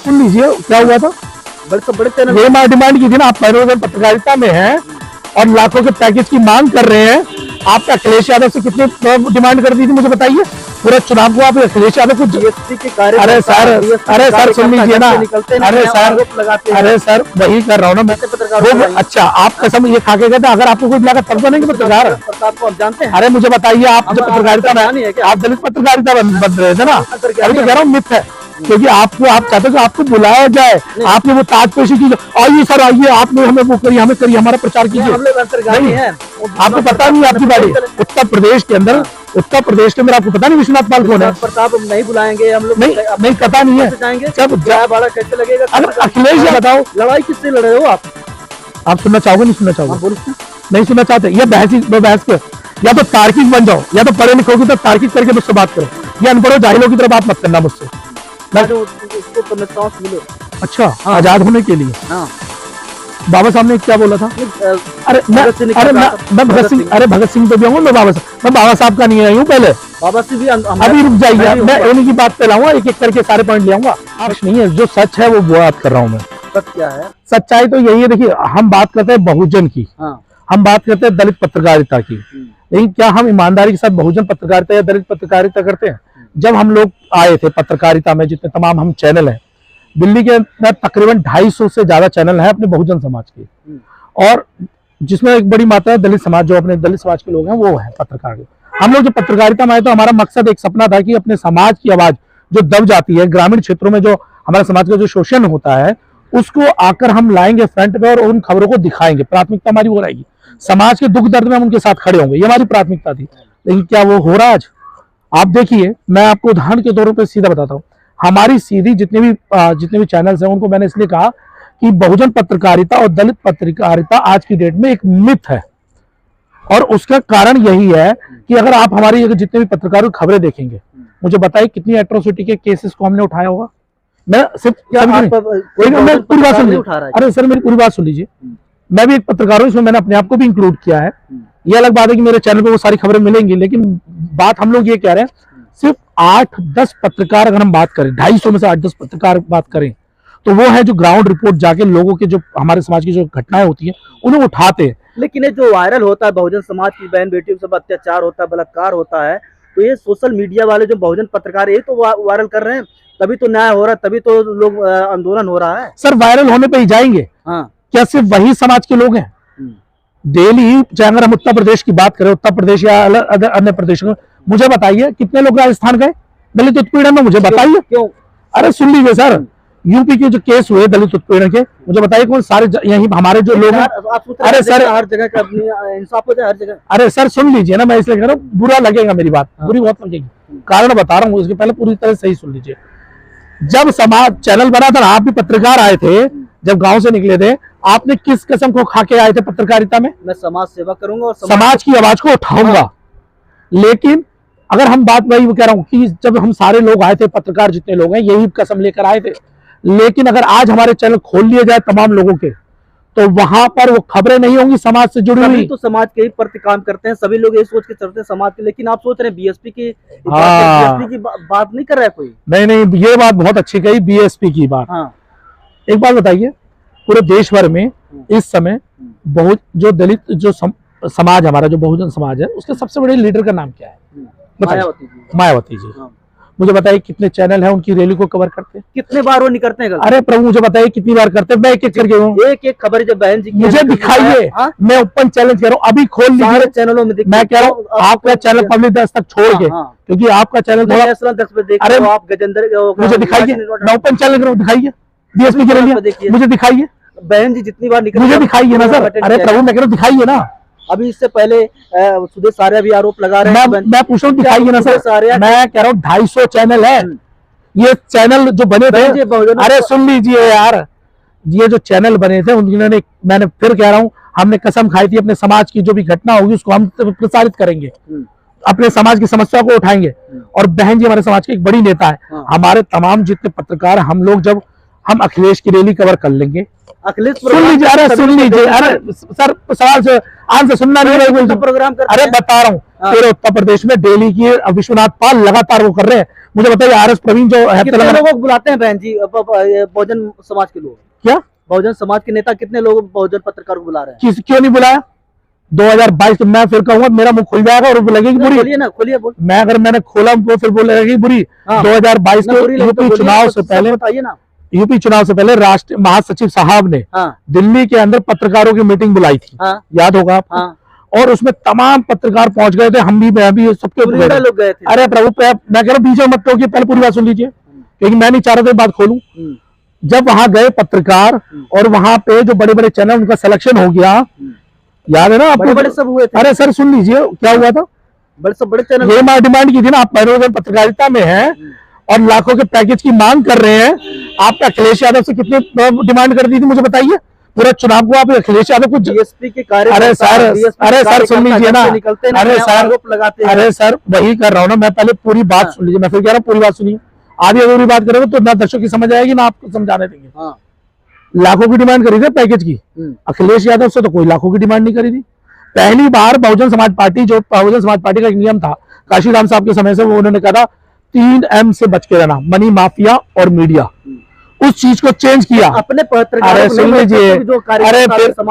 सुन लीजिए क्या हुआ था। बड़े चैनल ये मैं डिमांड की थी ना, आप 15 पत्रकारिता में हैं और लाखों के पैकेज की मांग कर रहे हैं। आपने अखिलेश यादव से कितने डिमांड कर दी थी मुझे बताइए? पूरा चुनाव को आप अखिलेश यादव को बीएसपी के कार्य, अरे सर सुन लीजिए ना, अरे सर वही कर रहा हूँ ना मैं। अच्छा आप कसम ये खा के कहते अगर आपको कोई मिला तब तो नहीं पत्रकार प्रताप को आप जानते हैं? अरे मुझे बताइए, आप जब पत्रकारिता में आप दलित पत्रकारिता बन रहे थे ना, अभी तो कह रहा हूँ मिथ है, क्योंकि आपको आप चाहते हो कि आपको बुलाया जाए, आपने वो ताजपोशी की, आइए सर आइए, आपने हमें वो करिए, हमें करिए, हमारा प्रचार कीजिए। आपको पता नहीं आपकी बारी उत्तर प्रदेश के अंदर आपको पता नहीं विश्वनाथ पाल कौन है? प्रताप हम नहीं बुलाएंगे हम लोग, नहीं पता नहीं है। कैसे लगेगा? अखिलेश जी बताओ, लड़ाई किससे लड़ रहे हो आप सुनना चाहोगे नहीं सुनना चाहोगे? नहीं सुनना चाहते? ये बहस के या तो तार्किक बन जाओ, या तो पढ़े लिखोगे तो तार्किक करके मुझसे बात करो, या अनपढ़ो जाहिलों की तरह बात मत करना मुझसे। अच्छा आजाद होने के लिए बाबा साहब ने क्या बोला था? अरे मैं भगत सिंह तो भी हूँ, मैं बाबा साहब का नहीं आई हूँ। पहले बाबा से भी अभी रुक जाइए, मैं उन्हीं की बात पे लाऊंगा, एक एक करके सारे पॉइंट ले आऊंगा। नहीं है जो सच है वो बात कर रहा हूँ मैं। सच क्या है? सच्चाई तो यही है, देखिए हम बात करते हैं बहुजन की, हम बात करते हैं दलित पत्रकारिता की, लेकिन क्या हम ईमानदारी के साथ बहुजन पत्रकारिता या दलित पत्रकारिता करते हैं? जब हम लोग आए थे पत्रकारिता में, जितने तमाम हम चैनल हैं दिल्ली के अंदर, तकरीबन 250 से ज्यादा चैनल है अपने बहुजन समाज के, और जिसमें एक बड़ी मात्रा दलित समाज, जो अपने दलित समाज के लोग हैं वो है पत्रकार। हम लोग जो पत्रकारिता में आए तो हमारा मकसद एक सपना था कि अपने समाज की आवाज जो दब जाती है ग्रामीण क्षेत्रों में, जो हमारे समाज का जो शोषण होता है उसको आकर हम लाएंगे फ्रंट पे और उन खबरों को दिखाएंगे। प्राथमिकता हमारी वो रहेगी, समाज के दुख दर्द में हम उनके साथ खड़े होंगे, ये हमारी प्राथमिकता थी। लेकिन क्या वो हो रहा आज? आप देखिए, मैं आपको उदाहरण के तौर पर सीधा बताता हूँ, हमारी सीधी जितने भी चैनल्स हैं उनको मैंने इसलिए कहा कि बहुजन पत्रकारिता और दलित पत्रकारिता आज की डेट में एक मिथ है, और उसका कारण यही है कि अगर आप हमारी जितने भी पत्रकारों की खबरें देखेंगे, मुझे बताइए कितनी एट्रोसिटी के केसेस को हमने उठाया होगा। मैं सिर्फ पूरी बात सुन लीजिए, अरे सर मेरी पूरी बात सुन लीजिए, मैं भी एक पत्रकार हूँ, इसमें मैंने अपने आप को भी इंक्लूड किया है। ये अलग बात है कि मेरे चैनल पे वो सारी खबरें मिलेंगी, लेकिन बात हम लोग ये कह रहे हैं सिर्फ 8-10 पत्रकार अगर हम बात करें, 250 में से 8-10 पत्रकार बात करें, तो वो है जो ग्राउंड रिपोर्ट जाके लोगों के जो हमारे समाज की जो घटनाएं होती हैं उन्हें उठाते हैं। लेकिन ये जो वायरल होता है बहुजन समाज की बहन बेटियों से अत्याचार होता है, बलात्कार होता है, तो ये सोशल मीडिया वाले जो बहुजन पत्रकार ये तो वायरल कर रहे हैं, तभी तो न्याय हो रहा है, तभी तो लोग आंदोलन हो रहा है। सर वायरल होने पे ही जाएंगे? क्या सिर्फ वही समाज के लोग हैं? डेली चाहे अगर हम उत्तर प्रदेश की बात करें, उत्तर प्रदेश या अन्य प्रदेशों में, मुझे बताइए कितने लोग राजस्थान गए दलित उत्पीड़न में? मुझे बताइए क्यों? अरे सुन लीजिए सर, यूपी के जो केस हुए दलित उत्पीड़न के, मुझे बताइए कौन सारे यही हमारे जो लोग हैं। अरे सर हर जगह का इंसाफ हो जाए हर जगह। अरे सर सुन लीजिए ना, मैं इसलिए कह रहा हूँ, बुरा लगेगा मेरी बात, बुरी बहुत लगेगी, कारण बता रहा हूँ, उसके पहले पूरी तरह सही सुन लीजिए। जब समाज चैनल बना था, आप भी पत्रकार आए थे, जब गांव से निकले थे, आपने किस कसम को खा के आए थे पत्रकारिता में? मैं समाज सेवा करूंगा और समाज की आवाज को उठाऊंगा। लेकिन अगर हम बात वही कह रहा हूं कि जब हम सारे लोग आए थे, पत्रकार जितने लोग हैं यही कसम लेकर आए थे, लेकिन अगर आज हमारे चैनल खोल लिए जाए तमाम लोगों के, तो वहां पर वो खबरें नहीं होंगी समाज से जुड़ी हुई। तो समाज के ही प्रति काम करते हैं सभी लोग, ये सोच के चलते हैं समाज के, लेकिन आप सोच रहे हैं बीएसपी की बात नहीं कर रहा है कोई। नहीं, ये बात बहुत अच्छी कही, बीएसपी की बात। एक बात बताइए, पूरे देश भर में इस समय बहुत जो दलित जो समाज हमारा जो बहुजन समाज है, उसके सबसे बड़े लीडर का नाम क्या है? मायावती जी। मुझे बताइए कितने चैनल है उनकी रैली को कवर करते हैं? कितने बार वो नहीं करते हैं? अरे प्रभु मुझे बताइए कितनी बार करते हैं? मैं एक एक करके एक खबर जब बहन जी मुझे दिखाइए, मैं ओपन चैलेंज कर रहा हूँ, अभी खोल लीजिए चैनलों में। मैं कह रहा हूँ आपका चैनल पब्लिक 10 तक छोड़ के, क्योंकि आपका चैनल अरे आप गजेंद्र, मुझे दिखाइए, मैं ओपन चैलेंज कर रहा हूँ, दिखाइए बीएसपी की रैली, मुझे दिखाइए बहन जी जितनी बार निकल, मुझे दिखाइए ना सर। अरे प्रभु मैं कह रहा हूँ दिखाइए ना। अभी इससे पहले सुदेश सारिया भी आरोप लगा रहे हैं, मैं पूछ रहा हूँ दिखाइए ना सर। मैं कह रहा हूँ 250 चैनल है, ये चैनल जो बने थे, अरे सुन लीजिए यार, ये जो चैनल बने थे उन्होंने, मैंने फिर कह रहा हूँ, हमने कसम खाई थी अपने समाज की जो भी घटना होगी उसको हम प्रसारित करेंगे, अपने समाज की समस्या को उठाएंगे। और बहन जी हमारे समाज की एक बड़ी नेता है, हमारे तमाम जितने पत्रकार, हम लोग जब हम अखिलेश की रैली कवर कर लेंगे, अखिलेश सुन लीजिए, अरे सुन लीजिए, अरे सर सवाल से आंसर सुनना नहीं है, प्रोग्राम करते अरे हैं। बता रहा हूँ पूरे उत्तर प्रदेश में डेली की विश्वनाथ पाल लगातार वो कर रहे हैं। मुझे बताइए आर एस प्रवीण जो है कितने लोगों को बुलाते हैं बहन जी बहुजन समाज के लोग? क्या बहुजन समाज के नेता कितने लोग बहुजन पत्रकार को बुला रहे हैं? क्यों नहीं बुलाया? 2022 में मैं फिर कहूंगा मेरा मुंह खुल जाएगा और लगेगी बुरी। बोलिए ना, खोलिए बोल। मैं अगर मैंने खोला वो फिर बोल लगेगी बुरी। हाँ। 2022 ना बुरी के लगी तो यूपी बोलिए, चुनाव तो से सब पहले, बताइए ना। यूपी चुनाव से पहले राष्ट्रीय महासचिव साहब ने हाँ दिल्ली के अंदर पत्रकारों की मीटिंग बुलाई थी। हाँ याद होगा आपको? हाँ, और उसमें तमाम पत्रकार पहुंच गए थे, हम भी, मैं भी, सबके पूरे लोग गए थे। अरे प्रभु मैं कह रहा हूँ बीच में मत टोकिए, पहले पूरी बात सुन लीजिए, क्योंकि मैं नहीं चाह रहा था बात खोलूं। जब वहां गए पत्रकार और वहां पे जो बड़े बड़े चैनल उनका सिलेक्शन हो गया, याद है ना आपको? बड़े बड़े सब हुए थे। अरे सर सुन लीजिए क्या हुआ था। बड़े सब बड़े चैनल ये डिमांड की थी ना, आप मनोरंजन पत्रकारिता में हैं और लाखों के पैकेज की मांग कर रहे हैं। आप अखिलेश यादव से कितने डिमांड कर दी थी मुझे बताइए? पूरा चुनाव को आप अखिलेश यादव को बीएसपी के कार्य, अरे सर सुन लीजिए ना, अरे सर वही कर रहा हूँ ना मैं, पहले पूरी बात सुन लीजिए, मैं फिर कह रहा हूँ पूरी बात सुनिए। आधी अधूरी बात करोगे तो ना दर्शकों की समझ आएगी ना आपको समझाने देंगे। लाखों की डिमांड करी थी पैकेज की, अखिलेश यादव से तो कोई लाखों की डिमांड नहीं करी थी। पहली बार बहुजन समाज पार्टी, जो बहुजन समाज पार्टी का एक नियम था काशीराम साहब के समय से, वो उन्होंने कहा था 3M से बच के रहना, मनी माफिया और मीडिया। उस चीज को चेंज किया अपने पत्रकारों। अरे सुन लीजिए, अरे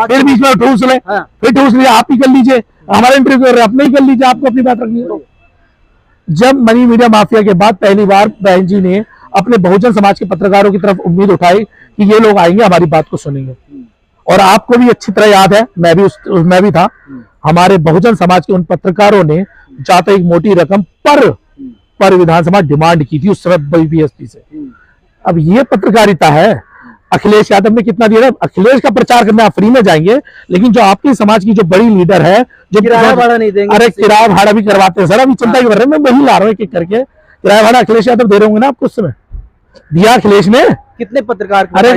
फिर बीच में ठूस ले, फिर ठूस लिया, आप ही कर लीजिए, हमारा इंटरव्यू कर रहे हैं, अपने ही कर लीजिए, आपको अपनी बात रखनी है। जब मनी मीडिया माफिया के बाद पहली बार बहन जी ने अपने बहुजन समाज के पत्रकारों की तरफ उम्मीद उठाई कि ये लोग आएंगे हमारी बात को सुनेंगे। और आपको भी अच्छी तरह याद है, मैं भी था, हमारे बहुजन समाज के उन पत्रकारों ने जाते एक मोटी रकम पर विधानसभा डिमांड की थी उस समय बीएसपी से। अब ये पत्रकारिता है। अखिलेश यादव ने कितना दिया? अखिलेश का प्रचार करने आप फ्री में जाएंगे, लेकिन जो आपके समाज की जो बड़ी लीडर है, जो किराया भाड़ा नहीं देंगे। अरे किराया भाड़ा भी करवाते हैं सर, अभी चिंता क्यों कर रहे हैं? मैं वही ला रहा हूँ एक एक करके। किराया भाड़ा अखिलेश यादव दे रहे होंगे ना आपको उस समय? दिया अखिलेश ने? कितने पत्रकार? अरे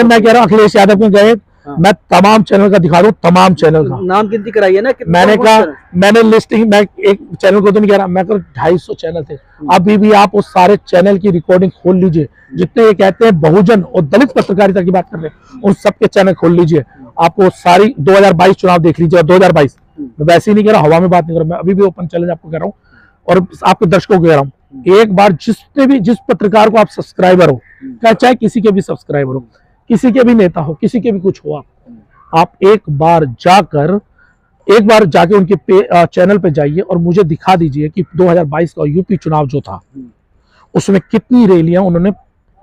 मैं कह रहा हूँ अखिलेश यादव में गए, मैं तमाम चैनल का दिखा दूं, तमाम चैनल का नाम गिनती कराइए ना। मैंने कहा, मैंने लिस्टिंग, मैं एक चैनल को तो नहीं कह रहा, मैं कह 250 चैनल थे। अभी भी आप उस सारे चैनल की रिकॉर्डिंग खोल लीजिए, जितने ये कहते हैं बहुजन और दलित पत्रकारिता की बात कर रहे हैं, उन सबके चैनल खोल लीजिए, आपको सारी 2022 चुनाव देख लीजिए। 2022 मैं वैसे ही नहीं कह रहा, हवा में बात नहीं कर रहा, मैं अभी भी ओपन चैलेंज आपको कह रहा हूँ और आपके दर्शकों को कह रहा हूँ, एक बार जिस पत्रकार को आप सब्सक्राइबर हो, चाहे किसी के भी सब्सक्राइबर हो, किसी के भी नेता हो, किसी के भी कुछ हो, आप एक बार जाके उनके चैनल पे जाइए और मुझे दिखा दीजिए कि 2022 का यूपी चुनाव जो था उसमें कितनी रैलियां उन्होंने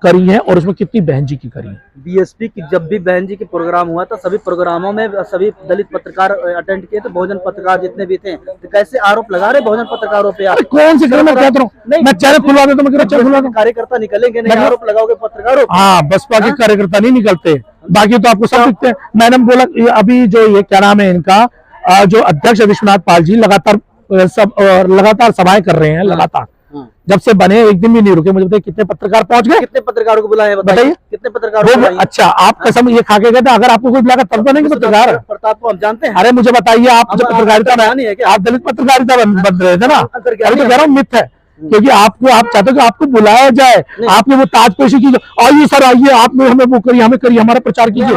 करी हैं और उसमें कितनी बहन जी की करी है। बीएसपी की जब भी बहन जी की प्रोग्राम हुआ था, सभी प्रोग्रामों में सभी दलित पत्रकार अटेंड किए थे, बहुजन पत्रकार जितने भी थे। तो कैसे आरोप लगा रहे बहुजन पत्रकारों पे आप? कौन सी मैं कहता हूँ, मैं चैनल खुलवा देता हूँ, चैनल खुलवा, कार्यकर्ता निकलेंगे नहीं, आरोप लगाओगे पत्रकारों? हाँ, बसपा के कार्यकर्ता नहीं निकलते, बाकी तो आपको सब दिखते हैं। मैंने बोला अभी जो ये क्या नाम है इनका, जो अध्यक्ष विश्वनाथ पाल जी लगातार सभाएं कर रहे हैं, लगातार जब से बने एक दिन भी नहीं रुके। मुझे बताइए कितने पत्रकार पहुंच गए? कितने पत्रकारों को बुलाए बताइए? कितने पत्रकार? अच्छा, आप कसम ये खा के गए थे, अगर आपको कोई बुलाएगा तब बनेंगे पत्रकार? प्रताप को हम जानते हैं। अरे मुझे बताइए, आप जो पत्रकारिता में नहीं है, आप दलित पत्रकारिता बन रहे थे ना, अभी तो कह रहा हूँ मिथ है, क्योंकि आप चाहते हो कि आपको बुलाया जाए, आपने वो ताजपोशी की, आइए सर आइए, आपने हमें वो करिए, हमें करिए, हमारा प्रचार कीजिए।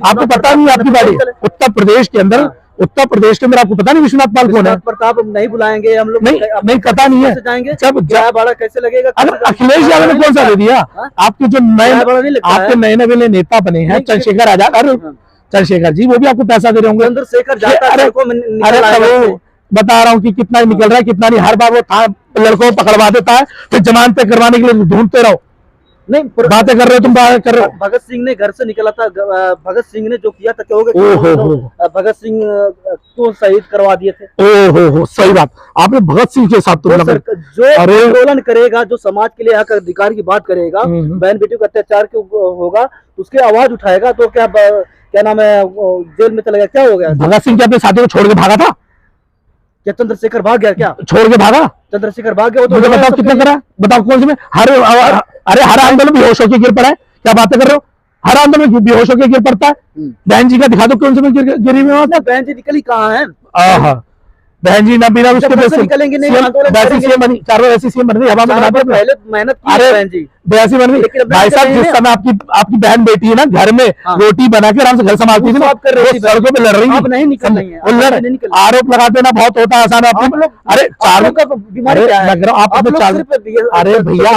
आपको पता नहीं आपकी बाड़ी उत्तर प्रदेश के अंदर आपको पता नहीं विश्वनाथ पाल कौन है? प्रताप नहीं बुलाएंगे हम लोग, नहीं पता नहीं है। जब भाड़ा कैसे लगेगा? अखिलेश यादव ने कौन सा दे दिया? आपके जो नए नए नेता बने हैं, चंद्रशेखर आजाद, अरे चंद्रशेखर जी वो भी आपको पैसा दे रहे होंगे। चंद्रशेखर जाता है, अरे बता रहा हूँ कि कितना निकल रहा है कितना नहीं, हर बार वो लड़कों को पकड़वा देता है, फिर जमानतें करवाने के लिए ढूंढते रहो। नहीं बातें कर रहे हो तुम, बात कर रहे हो। भगत सिंह ने घर से निकला था, भगत सिंह ने जो किया था क्या होगा? भगत सिंह को शहीद करवा दिए थे। ओहो सही बात, आपने भगत सिंह के साथ तुलना कर, जो आंदोलन करेगा, जो समाज के लिए हक अधिकार की बात करेगा, बहन बेटियों के अत्याचार होगा, उसकी आवाज उठाएगा, तो क्या नाम है, जेल में चला गया, क्या हो गया? भगत सिंह क्या अपने साथियों को छोड़ के भागा था? क्या चंद्रशेखर भाग गया? क्या छोड़ के भागा? चंद्रशेखर भाग गया। तो बताओ कितना करा, बताओ कौन से में? हर आंदोलन में बेहोश होकर गिर पड़ा है, क्या बातें कर रहे हो? हर आंदोलन में बेहोश होकर गिर पड़ता है। बहन जी का दिखा दो कौन से में गिरी हुई? बहन जी निकली कहाँ है? बहन जी ना बिना उसके जब वैसे निकलेंगे नहीं, CM आंदोलन वैसी करेंगे। सीएम बनी, 4 बार ऐसी सीएम बन गई, हवा में बना दिया। पहले मेहनत की अरे है बहन जी। वैसी बन गई। लेकिन अब भाई साहब नहीं जिस है। समय आपकी बहन बेटी है ना घर में हाँ। रोटी बना के आराम से घर संभालती थी ना, आप कर रही वो थी सड़कों पे लड़ रही थी। अब नहीं निकल रही है, वो अब लड़ नहीं निकल रही। आरोप लगा देना बहुत होता है आसान। आप लोग अरे आप चार लोग का बीमारी अरे क्या है? मैं कह रहा हूँ आप आप अपने लोग चार सिर्फ ये- अरे भैया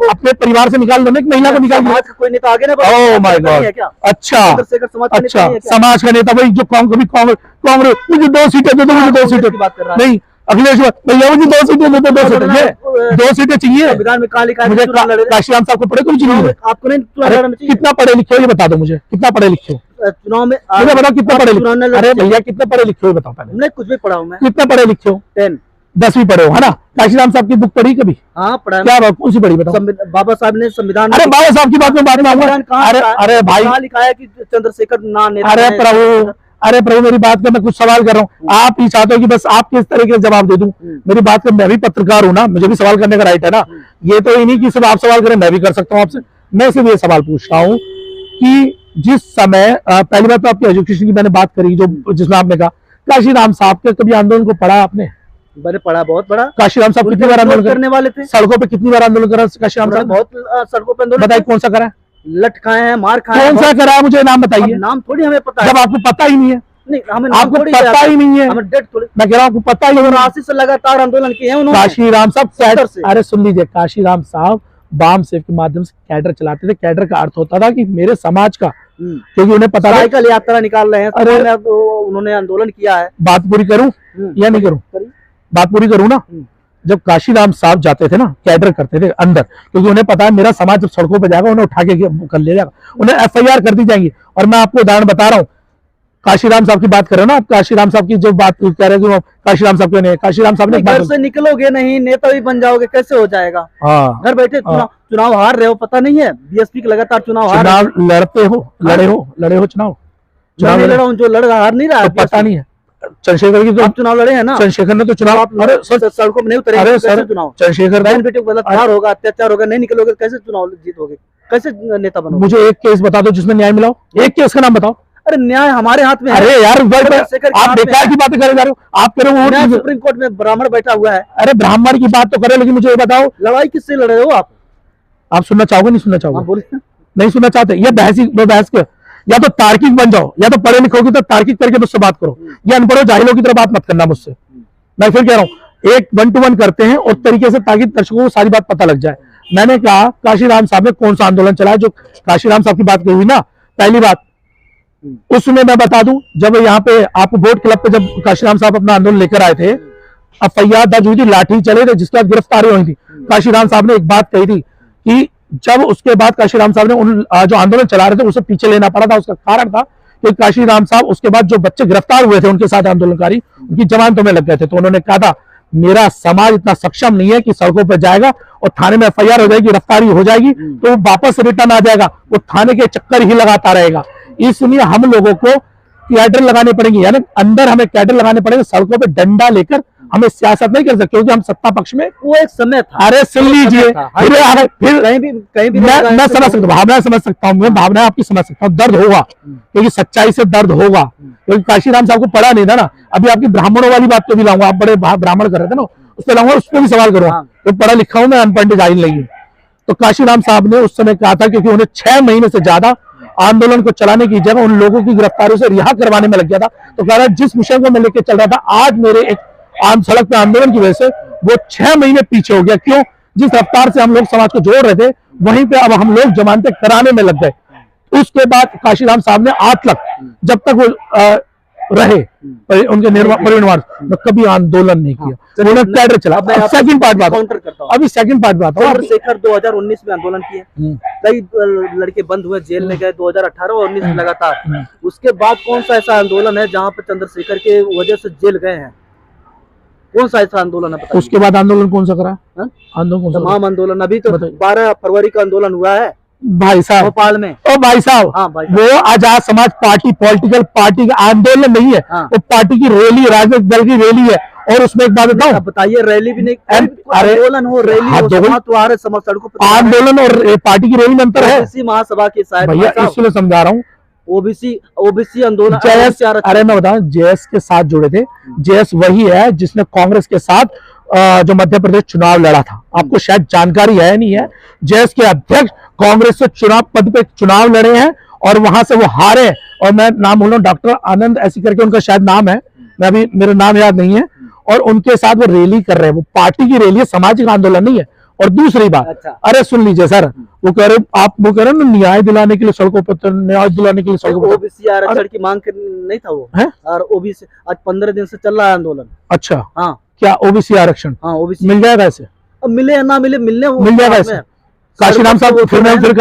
अपने परिवार से निकाल दो ना, एक महिला को निकाल दो। समाज का कोई नेता आगे ना बढ़े, ओह माय नहीं है गॉड। क्या? अच्छा चंद्रशेखर समाज का नेता अच्छा नहीं है क्या? समाज का नेता भाई जो कांग्रेस मुझे 2 सीटें दे दो, मुझे 2 सीटें की बात कर रहा है। नहीं अखिलेश भैया मुझे 2 सीटें दे दो, 2 सीटें ये 2 सीटें चाहिए संविधान में कहाँ लिखा है मुझे। चुनाव लड़े? काशीराम साहब को पढ़े कोई चीज नहीं। आपको नहीं चुनाव अरे लड़ना चाहिए? कितना पढ़े लिखे हो ये बता दो मुझे, कितना पढ़े लिखे हो चुनाव में मुझे बताओ, कितना आप पढ़े चुनाव न लिखे? लड़ अरे सकते। भैया कितना पढ़े लिखे हो बताओ पहले, हमने कुछ भी पढ़ा हूँ मैं, कितना पढ़े लिखे हो? 10। 10वीं पढ़े हो है ना? काशीराम साहब की बुक पढ़ी कभी? हाँ पढ़ा है। क्या कौन सी पढ़ी बताओ? बाबा साहब ने संविधान अरे बाबा साहब की बात में बाद में आऊंगा। संविधान कहाँ अरे लिखा है? अरे भाई कहाँ लिखा है कि चंद्रशेखर ना नेता अरे है? प्रभु अरे प्रभु मेरी बात का मैं कुछ सवाल कर रहा हूँ, आप ही चाहते हो कि बस आप किस तरह के जवाब दे दूं? मेरी बात का मैं भी पत्रकार हूं ना, मुझे भी सवाल करने का राइट है ना। ये तो नहीं कि सिर्फ आप सवाल करें, मैं भी कर सकता हूँ आपसे। मैं सिर्फ ये सवाल पूछ रहा हूँ कि जिस समय पहली बात तो आपकी एजुकेशन की मैंने बात करी, जो जिसमें आपने कहा काशीराम साहब के कभी आंदोलन को पढ़ा आपने? मैंने पढ़ा, बहुत पढ़ा। काशीराम साहब कितनी बार आंदोलन करने वाले थे, सड़कों पे कितनी बार आंदोलन करा काशीराम साहब? बहुत सड़कों पर आंदोलन बताइए किया। कौन सा करा? लट खाए हैं, मार खाए हैं, कौन सा करा मुझे नाम अब बताइए। नाम थोड़ी हमें पता है। जब आपको पता ही नहीं है, नहीं हमें नाम आपको थोड़ी पता याद ही नहीं है, हमें डेट थोड़ी। मैं कह रहा हूँ आपको पता ही नहीं है। 84 से लगातार आंदोलन किए हैं उन्होंने। काशीराम साहब कैडर से। अरे सुन लीजिए, काशीराम साहब बाम सेव के माध्यम से कैडर चलाते थे। कैडर का अर्थ होता था कि मेरे समाज का, क्योंकि उन्हें पता था। साइकिल यात्रा निकाल रहे हैं, अरे अरे उन्होंने आंदोलन किया है। बात पूरी करूं या नहीं करूं? बात पूरी करूं ना। जब काशीराम साहब जाते थे ना, कैडर करते थे अंदर, क्योंकि उन्हें पता है मेरा समाज जब सड़कों पे जाएगा उन्हें उठा के कर ले जाएगा, उन्हें FIR कर दी जाएंगी। और मैं आपको उदाहरण बता रहा हूँ, काशीराम साहब की बात कर रहे हो ना आप, काशीराम साहब की जो बात कह रहे हो, काशीराम साहब क्यों नहीं? काशीराम साहब ने घर से निकलोगे नहीं, नेता भी बन जाओगे, कैसे हो जाएगा? हाँ घर बैठे चुनाव हार रहे हो, पता नहीं है? BSP के लगातार चुनाव हार चुनाव लड़ते हो, लड़े हो चुनाव नहीं लड़ा हूँ, जो लड़ रहा हार नहीं रहा है। पता नहीं है। चंद्रशेखर की तो आप चुनाव लड़े हैं ना, चंद्रशेखर ने तो चुनाव, अरे सर सड़कों में नहीं उतरे, अरे कैसे सर चुनाव? चंद्रशेखर बहन बेटी को बलात्कार होगा, अत्याचार होगा, नहीं निकलोगे कैसे चुनाव जीतोगे? कैसे नेता बनोगे? मुझे एक केस बता दो जिसमें न्याय मिला हो, एक केस का नाम बताओ। अरे न्याय हमारे हाथ में है। अरे यार चंद्रशेखर के आप हाथ में बेकार है। की बातें करे जा रहे हो, आप कह रहे न्याय हो सुप्रीम कोर्ट में ब्राह्मण बैठा हुआ है। अरे ब्राह्मण की बात तो करे, लेकिन मुझे ये बताओ लड़ाई किससे लड़ रहे हो आप सुनना चाहोगे नहीं सुनना हाँ, चाहोगे? बोलिए। नहीं सुनना चाहते? ये बहस के या तो तार्किक बन जाओ, या तो पढ़े लिखे होगी तो तार्किक करके मुझसे बात करो, या अनपढ़ो जाहिलों की तरह बात मत करना मुझसे। मैं फिर कह रहा हूँ, एक 1 to 1 करते हैं और तरीके से, ताकि दर्शकों को सारी बात पता लग जाए। मैंने कहा काशीराम साहब ने कौन सा आंदोलन चलाया, जो काशीराम साहब की बात कही हुई ना, पहली बात उसमें मैं बता दूं, जब यहाँ पे आप वोट क्लब पे जब काशीराम साहब अपना आंदोलन लेकर आए थे, FIR दर्ज हुई थी, लाठी चले थे, जिसके बाद गिरफ्तारी हुई थी। काशीराम साहब ने एक बात कही थी कि जब उसके बाद काशीराम साहब ने उन जो आंदोलन चला रहे थे उसे पीछे लेना पड़ा था। उसका कारण था कि काशीराम साहब उसके बाद जो बच्चे गिरफ्तार हुए थे उनके साथ आंदोलनकारी, उनकी जमानतों में लग गए थे। तो उन्होंने कहा था मेरा समाज इतना सक्षम नहीं है कि सड़कों पर जाएगा और थाने में FIR हो जाएगी, गिरफ्तारी हो जाएगी तो वो वापस रिटर्न आ जाएगा, वो थाने के चक्कर ही लगाता रहेगा। इसलिए हम लोगों को कैडर लगाने पड़ेंगे, यानी अंदर हमें कैडर लगाने पड़ेंगे, सड़कों पे डंडा लेकर हमें सियासत नहीं कर सकते, क्योंकि हम सत्ता पक्ष में। वो एक समय था। अरे सुन लीजिए, फिर कहीं भी मैं समझ सकता हूँ, भावना समझ सकता हूँ, मैं भावना आपकी समझ सकता हूँ, दर्द होगा, क्योंकि सच्चाई से दर्द होगा, क्योंकि काशीराम साहब को पढ़ा नहीं था ना। अभी आपकी ब्राह्मणों वाली बात पे भी लाऊंगा, आप बड़े ब्राह्मण कर रहे थे ना, उस पर लाऊंगा, उस पर भी सवाल करूंगा। तो पढ़ा लिखा हूं मैं, अनपढ़ जाहिल नहीं हूं। तो काशीराम साहब ने उस समय कहा था, क्योंकि उन्हें 6 महीने से ज्यादा आंदोलन को चलाने की जगह उन लोगों की गिरफ्तारियों से रिहा करवाने में लग गया था। तो कह रहा जिस मिशन को मैं लेकर चल रहा था, आज मेरे एक आम सड़क पे आंदोलन की वजह से वो 6 महीने पीछे हो गया। क्यों? जिस रफ्तार से हम लोग समाज को जोड़ रहे थे, वहीं पे अब हम लोग जमानतें कराने में लग गए। उसके बाद काशीराम साहब ने आज तक, जब तक वो रहे उनके परिवार में, कभी आंदोलन नहीं किया, उन्होंने कैडर चला। सेकंड पार्ट बात काउंटर करता हूं। अभी सेकंड पार्ट बात चंद्रशेखर 2019 में आंदोलन किए, कई लड़के बंद हुए, जेल में गए 2018 और 19 में लगातार। उसके बाद कौन सा ऐसा आंदोलन है जहां पर चंद्रशेखर के वजह से जेल गए हैं? कौन सा ऐसा आंदोलन है? उसके बाद आंदोलन कौन सा करा? आंदोलन कौन सा? तमाम आंदोलन। अभी तो 12 फरवरी का आंदोलन हुआ है भाई साहब भोपाल में। ओ भाई साहब, हाँ भाई, वो Azad Samaj party political party का आंदोलन नहीं है। हाँ। वो पार्टी की रैली, राजनीतिक दल की रैली है। और उसमें एक बात बताऊं, बताइए, रैली भी नहीं, अरे आंदोलन हो, रैली हो, समाज सड़कों पर। आंदोलन और पार्टी की रैली में अंतर है इसी महासभा के शायद भैया, इसलिए समझा रहा हूँ। ओबीसी आंदोलन जेएस, अरे मैं बताऊं, जेएस के साथ जुड़े थे। जेएस वही है जिसने कांग्रेस के साथ जो मध्य प्रदेश चुनाव लड़ा था, आपको शायद जानकारी है नहीं है। जेएस के अध्यक्ष कांग्रेस से चुनाव पद पे चुनाव लड़े हैं और वहां से वो हारे। और मैं नाम बोल रहा हूँ, डॉक्टर आनंद ऐसी करके उनका शायद नाम है, मैं अभी मेरा नाम याद नहीं है। और उनके साथ वो रैली कर रहे हैं, वो पार्टी की रैली है, सामाजिक आंदोलन नहीं है। और दूसरी बात, अच्छा। अरे सुन लीजिए सर, वो कह रहे वो कह रहे ना न्याय दिलाने के लिए सड़कों पर, न्याय दिलाने के लिए सड़कों पर। ओबीसी आरक्षण की मांग नहीं था वो है? और ओबीसी आज 15 दिन से चल रहा है आंदोलन। अच्छा, हाँ, क्या ओबीसी आरक्षण? हाँ, ओबीसी मिल जाएगा ऐसे? अब मिले या ना मिले, मिल जाएगा ऐसे। काशीराम साहब, फिर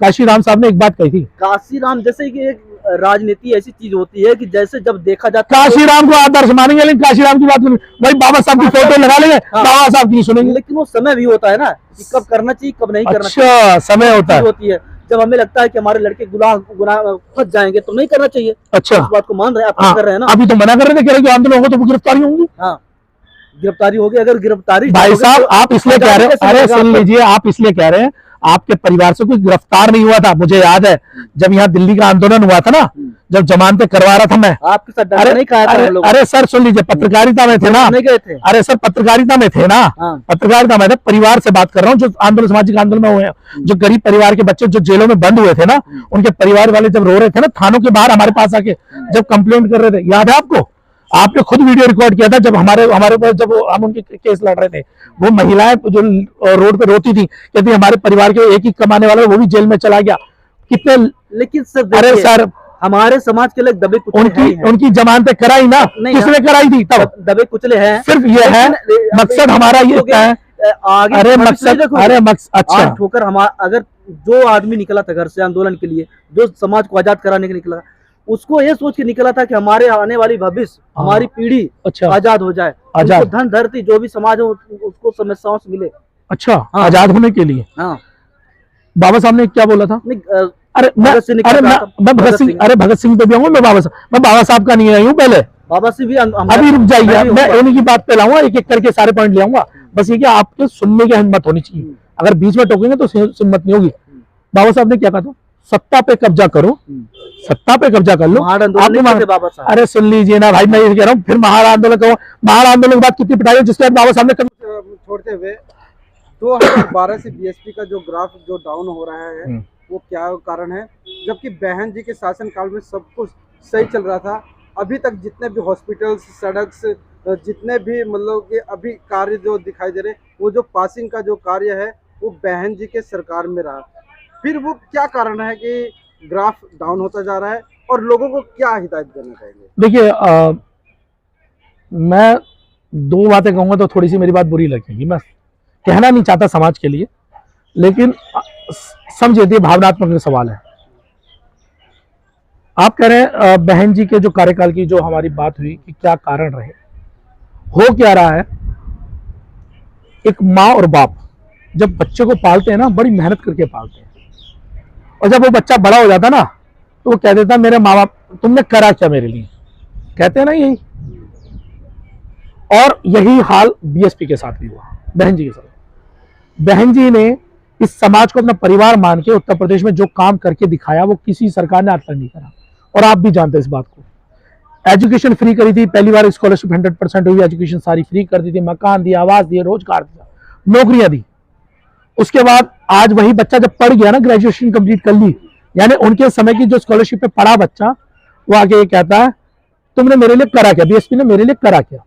काशीराम साहब ने एक बात कही थी, काशीराम जैसे कि एक राजनीति ऐसी चीज होती है कि जैसे जब देखा जाता है काशीराम को आदर्श मानेंगे, लेकिन काशीराम की बात नहीं, वही बाबा साहब की फोटो लगा लेंगे, बाबा साहब की सुनेंगे। लेकिन वो समय भी होता है ना कि कब करना चाहिए कब नहीं करना अच्छा, समय होता है, होती है। जब हमें लगता है कि हमारे लड़के गुनाह फंस जाएंगे तो नहीं करना चाहिए। अच्छा, इस बात को मान रहे हैं, हाँ, आप कर रहे हैं ना। अभी तो मना कर रहे थे, कह रहे कि आंदोलन होगा तो वो गिरफ्तारी होंगी। हाँ, गिरफ्तारी होगी। अगर गिरफ्तारी भाई साहब आप इसलिए कह रहे हो, अरे सुन लीजिए, आप इसलिए कह रहे हैं, आपके परिवार से कोई गिरफ्तार नहीं हुआ था। मुझे याद है जब यहाँ दिल्ली का आंदोलन हुआ था ना, जब जमानतें करवा रहा था मैं, आपके साथ डर नहीं खाया था हम लोग। अरे सर सुन लीजिए, पत्रकारिता में थे ना, नहीं गए थे। अरे सर पत्रकारिता में थे ना, पत्रकारिता में थे। परिवार से बात कर रहा हूँ, जो आंदोलन, सामाजिक आंदोलन में हुए हैं, जो गरीब परिवार के बच्चे जो जेलों में बंद हुए थे ना, उनके परिवार वाले जब रो रहे थे ना, थानों के बाहर हमारे पास आके जब कंप्लेंट कर रहे थे, याद है आपको? आपने खुद वीडियो रिकॉर्ड किया था जब हमारे ऊपर जब हम उनके केस लड़ रहे थे। वो महिलाएं जो रोड पे रोती थी, कहती हमारे परिवार के एक ही कमाने वाला वो भी जेल में चला गया। कितने, लेकिन सर अरे सर हमारे समाज के लोग दबे कुचले उनकी जमानतें कराई ना, किसने कराई थी तब? दबे कुचले हैं। सिर्फ ये है मकसद हमारा, ये है आगे। अरे मकसद, अरे मकसद, अच्छा ठोकर हमारा, अगर जो आदमी निकला था घर से आंदोलन के लिए, जो समाज को आजाद कराने के लिए निकला, उसको ये सोच के निकला था कि हमारे आने वाली भविष्य, हमारी पीढ़ी अच्छा आजाद हो जाए, आजाद, धन धरती जो भी समाज हो उसको समस्याओं से मिले। अच्छा, आजाद होने के लिए। हाँ, बाबा साहब ने क्या बोला था? अरे मैं भगत सिंह, अरे भगत सिंह पे भी आऊंगा, मैं बाबा साहब का नहीं आई हूँ पहले। बाबा से भी अभी रुक जाइए, मैं उन्हीं की बात पे लाऊंगा, एक एक करके सारे पॉइंट ले आऊंगा। बस ये कि आपके सुनने की हिम्मत होनी चाहिए, अगर बीच में टोकेंगे तो हिम्मत नहीं होगी। बाबा साहब ने क्या कहा था? सत्ता पे कब्जा करो, सत्ता पे कब्जा कर लो। अरे सुन लीजिए ना भाई, मैं ये कह रहा हूँ, फिर महार आंदोलन कहो, महार आंदोलन के बाद कितनी पिटाई, जिसके बाद बाबा साहब ने छोड़ते हुए 2012 से बीएसपी का जो ग्राफ जो डाउन हो रहा है, वो क्या कारण है? जबकि बहन जी के शासन काल में सब कुछ सही चल रहा था। अभी तक जितने भी हॉस्पिटल्स, सड़क, जितने भी मतलब कि अभी कार्य जो दिखाई दे रहे, वो जो पासिंग का जो कार्य है वो बहन जी के सरकार में रहा। फिर वो क्या कारण है कि ग्राफ डाउन होता जा रहा है और लोगों को क्या हिदायत देना चाहिए? देखिए, मैं दो बातें कहूंगा तो थोड़ी सी मेरी बात बुरी लगेगी, मैं कहना नहीं चाहता समाज के लिए, लेकिन समझिए भावनात्मक सवाल है। आप कह रहे हैं बहन जी के जो कार्यकाल की जो हमारी बात हुई कि क्या कारण रहे, हो क्या रहा है? एक माँ और बाप जब बच्चे को पालते हैं ना, बड़ी मेहनत करके पालते हैं, और जब वो बच्चा बड़ा हो जाता ना, तो वो कह देता मेरे माँ बाप तुमने करा क्या मेरे लिए, कहते हैं ना यही। और यही हाल बीएसपी के साथ भी हुआ, बहन जी के साथ। बहन जी ने इस समाज को अपना परिवार मान के उत्तर प्रदेश में जो काम करके दिखाया, वो किसी सरकार ने आज तक नहीं करा, और आप भी जानते हैं इस बात को। एजुकेशन फ्री करी थी, पहली बार स्कॉलरशिप 100% हुई, एजुकेशन सारी फ्री कर दी थी, मकान दिया, आवास दिए, रोजगार दिया, नौकरियां दी। उसके बाद आज वही बच्चा जब पढ़ गया ना, ग्रेजुएशन कंप्लीट कर ली, यानी उनके समय की जो स्कॉलरशिप पे पढ़ा बच्चा, वो आगे ये कहता है तुमने मेरे लिए करा क्या, बीएसपी ने मेरे लिए करा क्या।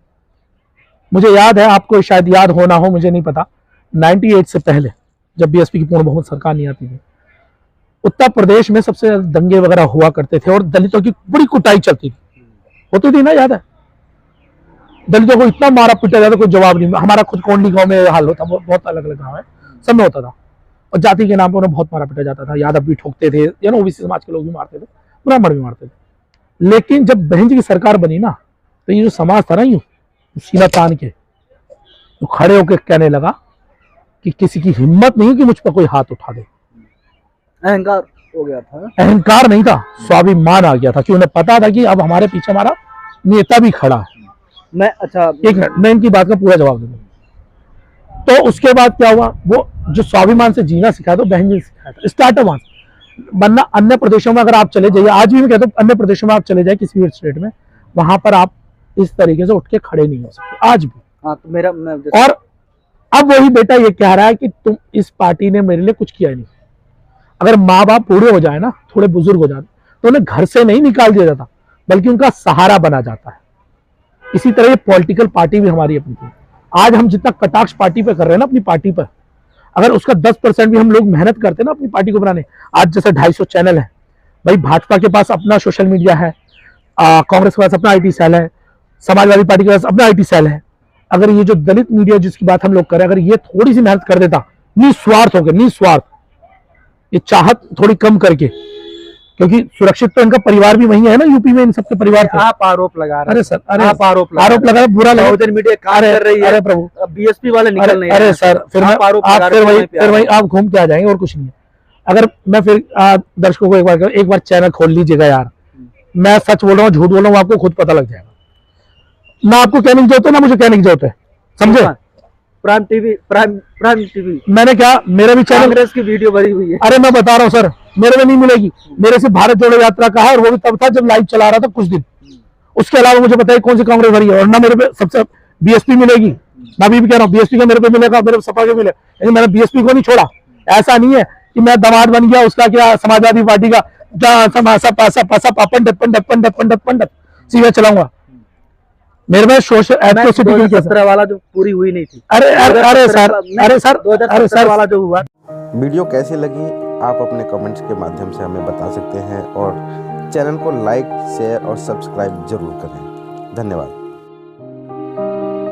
मुझे याद है, आपको शायद याद हो ना हो, मुझे नहीं पता, 98 से पहले जब बीएसपी की पूर्ण बहुमत सरकार नहीं आती थी, उत्तर प्रदेश में सबसे दंगे वगैरह हुआ करते थे और दलितों की बड़ी कुटाई चलती थी, होती थी ना, याद है? दलितों को इतना मारा पीटा जाता, कोई जवाब नहीं। हमारा खुद कोंडली गांव में हाल होता, बहुत अलग अलग गांव है, सब में होता था, और जाति के नाम पर उन्हें बहुत मारा पीटा जाता था। यादव भी ठोकते थे, या ना ओबीसी समाज के लोग भी मारते थे, ब्राह्मण भी मारते थे। लेकिन जब बहन जी की सरकार बनी ना, तो ये जो समाज था ना, यूं सीना तान के तो खड़े होकर कहने लगा कि किसी की हिम्मत नहीं कि मुझ पर कोई हाथ उठा दे। अहंकार हो गया था, अहंकार नहीं था, स्वाभिमान आ गया था, कि उन्हें पता था कि अब हमारे पीछे हमारा नेता भी खड़ा है। मैं अच्छा एक मिनट, मैं इनकी बात का पूरा जवाब दूंगा। तो उसके बाद क्या हुआ, वो जो स्वाभिमान से जीना सिखाया, तो बहन जी ने सिखाया था, स्टार्टअप वहां से। वरना अन्य प्रदेशों में अगर आप चले जाइए, आज भी मैं कहता हूँ अन्य प्रदेशों में आप चले जाए किसी भी स्टेट में, वहां पर आप इस तरीके से उठ के खड़े नहीं हो सकते आज भी। हाँ तो मेरा और अब वही बेटा ये कह रहा है कि तुम, इस पार्टी ने मेरे लिए कुछ किया नहीं। अगर माँ बाप बूढ़े हो जाए ना, थोड़े बुजुर्ग हो जाए, तो उन्हें घर से नहीं निकाल दिया जाता, बल्कि उनका सहारा बना जाता है। इसी तरह ये पॉलिटिकल पार्टी भी हमारी अपनी थी। आज हम जितना कटाक्ष पार्टी पे कर रहे हैं ना, अपनी पार्टी पर, अगर उसका 10% भी हम लोग मेहनत करते ना अपनी पार्टी को बनाने, आज जैसे 250 चैनल है भाई, भाजपा के पास अपना सोशल मीडिया है, कांग्रेस के पास अपना IT सेल है, समाजवादी पार्टी के पास अपना IT सेल है। अगर ये जो दलित मीडिया जिसकी बात हम लोग करें, अगर ये थोड़ी सी मेहनत कर देता, निस्वार्थ होकर, निस्वार्थ, ये चाहत थोड़ी कम करके, क्योंकि सुरक्षित तो इनका परिवार भी वही है ना, यूपी में इन सबके परिवार थे। आप आरोप लगा रहे हैं। अरे सर, अरे आप आरोप लगा लगा, बुरा लगा, बहुजन मीडिया काम कर रही है। अरे प्रभु, BSP वाले निकल नहीं अरे रहे। सर, फिर वही आप घूम के आ जाएंगे और कुछ नहीं है। अगर मैं फिर दर्शकों को एक बार चैनल खोल लीजिएगा यार, मैं सच बोल रहा हूँ झूठ बोल रहा हूँ, आपको खुद पता लग जाएगा। ना आपको कहने की जरूरत है, ना मुझे कहने की जरूरत है, समझे। प्राइम टीवी मैंने क्या, मेरा भी चैनल, कांग्रेस की वीडियो भरी हुई है। अरे मैं बता रहा हूँ सर, मेरे में नहीं मिलेगी। मेरे से भारत जोड़ो यात्रा का है, और वो भी तब था जब लाइव चला रहा था कुछ दिन। उसके अलावा मुझे बताइए कौन सी कांग्रेस भरी है, और ना मेरे पे सबसे BSP मिलेगी। मैं अभी भी कह रहा हूँ BSP का मेरे पे मिलेगा, मेरे सपा के मिले, लेकिन मैंने BSP को नहीं छोड़ा। ऐसा नहीं है कि मैं दामाद बन गया उसका, क्या समाजवादी पार्टी का पंडित सीधा चलाऊंगा। मेरे में सोशल एट्रोसिटी 2017 वाला जो पूरी हुई नहीं थी। अरे सर 2017 वाला जो हुआ। वीडियो कैसी लगी आप अपने कमेंट्स के माध्यम से हमें बता सकते हैं, और चैनल को लाइक, शेयर और सब्सक्राइब जरूर करें। धन्यवाद।